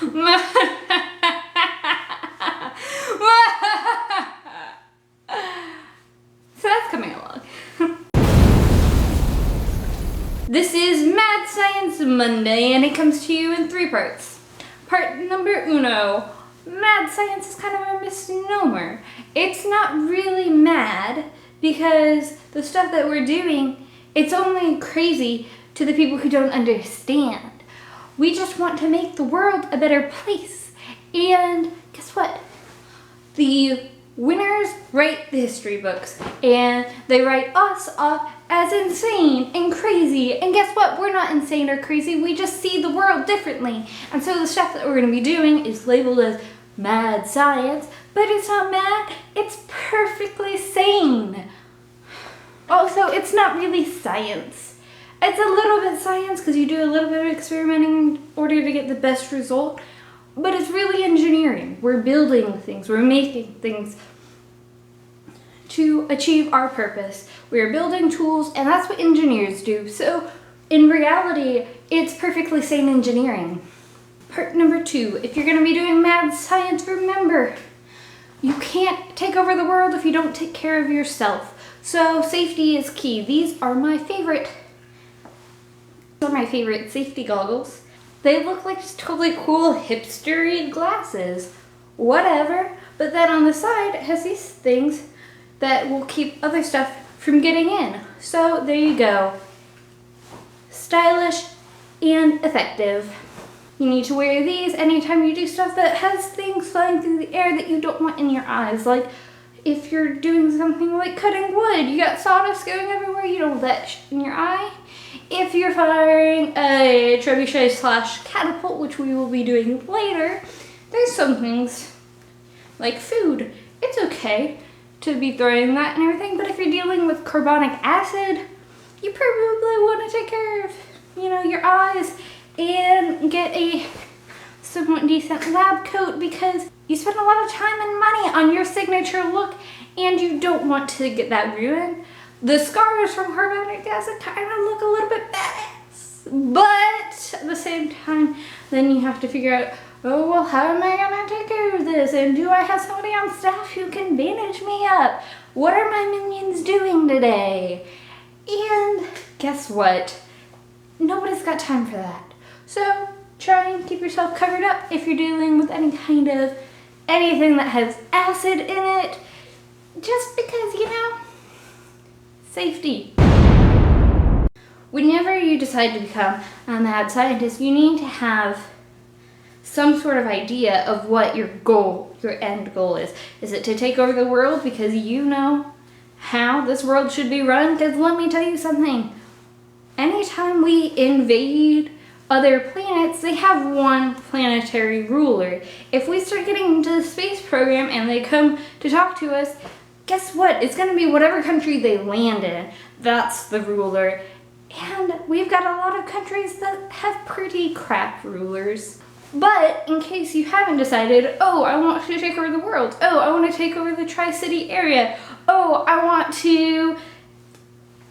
So that's coming along. This is Mad Science Monday, and it comes to you in 3 parts. Part number uno. Mad science is kind of a misnomer. It's not really mad because the stuff that we're doing, it's only crazy to the people who don't understand. We just want to make the world a better place. And guess what? The winners write the history books, and they write us off as insane and crazy. And guess what? We're not insane or crazy. We just see the world differently. And so the stuff that we're going to be doing is labeled as mad science, but it's not mad. It's perfectly sane. Also, it's not really science. It's a little bit science because you do a little bit of experimenting in order to get the best result, but it's really engineering. We're building things, we're making things to achieve our purpose. We're building tools, and that's what engineers do. So in reality, it's perfectly sane engineering. Part number 2, if you're going to be doing mad science, remember, you can't take over the world if you don't take care of yourself. So safety is key. These are my favorite safety goggles. They look like just totally cool hipstery glasses. Whatever. But then on the side, it has these things that will keep other stuff from getting in. So there you go. Stylish and effective. You need to wear these anytime you do stuff that has things flying through the air that you don't want in your eyes. Like if you're doing something like cutting wood, you got sawdust going everywhere, you don't want that shit in your eye. If you're firing a trebuchet / catapult, which we will be doing later, there's some things like food. It's okay to be throwing that and everything, but if you're dealing with carbonic acid, you probably want to take care of, your eyes and get a somewhat decent lab coat because you spend a lot of time and money on your signature look and you don't want to get that ruined. The scars from carbonic acid kind of look a little bit badass, but at the same time, then you have to figure out, oh, well, how am I going to take care of this? And do I have somebody on staff who can bandage me up? What are my minions doing today? And guess what? Nobody's got time for that. So try and keep yourself covered up if you're dealing with anything that has acid in it, just because, safety. Whenever you decide to become a mad scientist, you need to have some sort of idea of what your end goal is. Is it to take over the world because you know how this world should be run? Because let me tell you something. Anytime we invade other planets, they have one planetary ruler. If we start getting into the space program and they come to talk to us, guess what? It's going to be whatever country they land in. That's the ruler. And we've got a lot of countries that have pretty crap rulers. But in case you haven't decided, oh, I want to take over the world. Oh, I want to take over the Tri-City area. Oh, I want to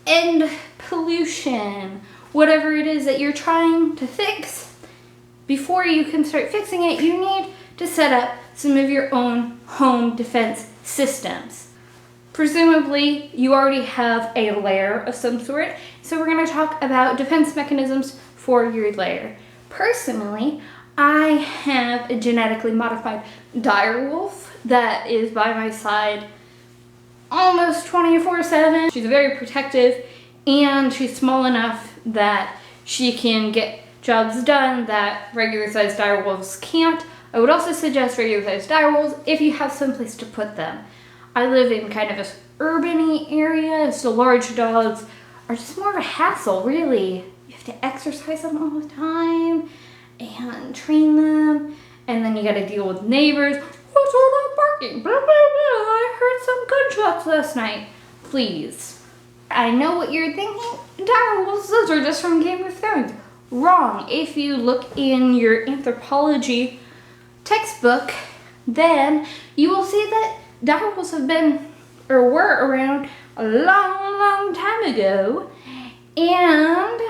end pollution. Whatever it is that you're trying to fix, before you can start fixing it, you need to set up some of your own home defense systems. Presumably, you already have a lair of some sort, so we're going to talk about defense mechanisms for your lair. Personally, I have a genetically modified direwolf that is by my side almost 24/7. She's very protective, and she's small enough that she can get jobs done that regular-sized direwolves can't. I would also suggest regular-sized direwolves if you have someplace to put them. I live in kind of an urban-y area, so large dogs are just more of a hassle, really. You have to exercise them all the time and train them, and then you gotta deal with neighbors. What's all that barking? Blah, blah, blah. I heard some gunshots last night. Please. I know what you're thinking. Direwolves, those are just from Game of Thrones. Wrong. If you look in your anthropology textbook, then you will see that direwolves have been, or were around a long, long time ago. And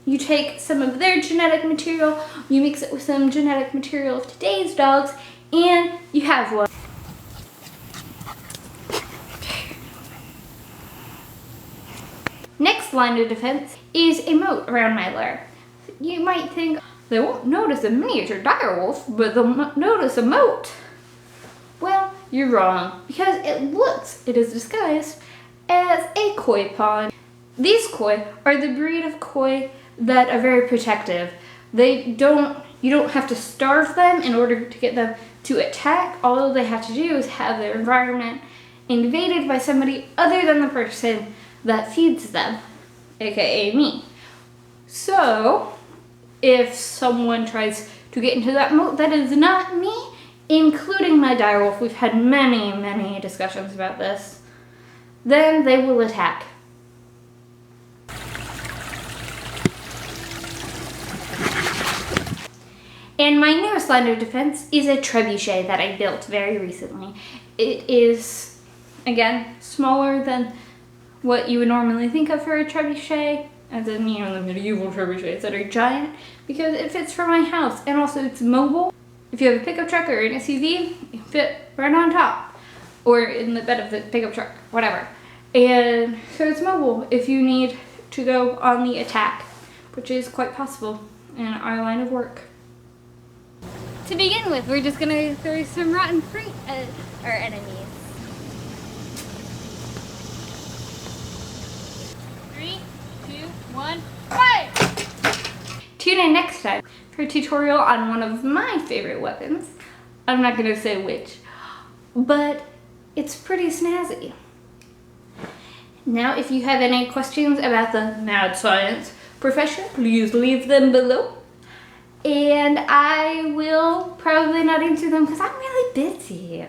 You take some of their genetic material, you mix it with some genetic material of today's dogs, and you have one. Next line of defense is a moat around my lair. You might think they won't notice a miniature direwolf, but they'll notice a moat. Well, you're wrong, because it is disguised as a koi pond. These koi are the breed of koi that are very protective. You don't have to starve them in order to get them to attack. All they have to do is have their environment invaded by somebody other than the person that feeds them, aka me. So, if someone tries to get into that moat that is not me, including my direwolf, we've had many discussions about this, then they will attack. And my newest line of defense is a trebuchet that I built very recently. It is, again, smaller than what you would normally think of for a trebuchet, as in, you know, the medieval trebuchets that are giant, because it fits for my house, and also it's mobile. If you have a pickup truck or an SUV, you can fit right on top, or in the bed of the pickup truck, whatever. And so it's mobile if you need to go on the attack, which is quite possible in our line of work. To begin with, we're just gonna throw some rotten fruit at our enemies. 3, 2, 1, fire! Tune in next time for a tutorial on one of my favorite weapons. I'm not gonna say which, but it's pretty snazzy. Now, if you have any questions about the mad science profession, please leave them below. And I will probably not answer them because I'm really busy.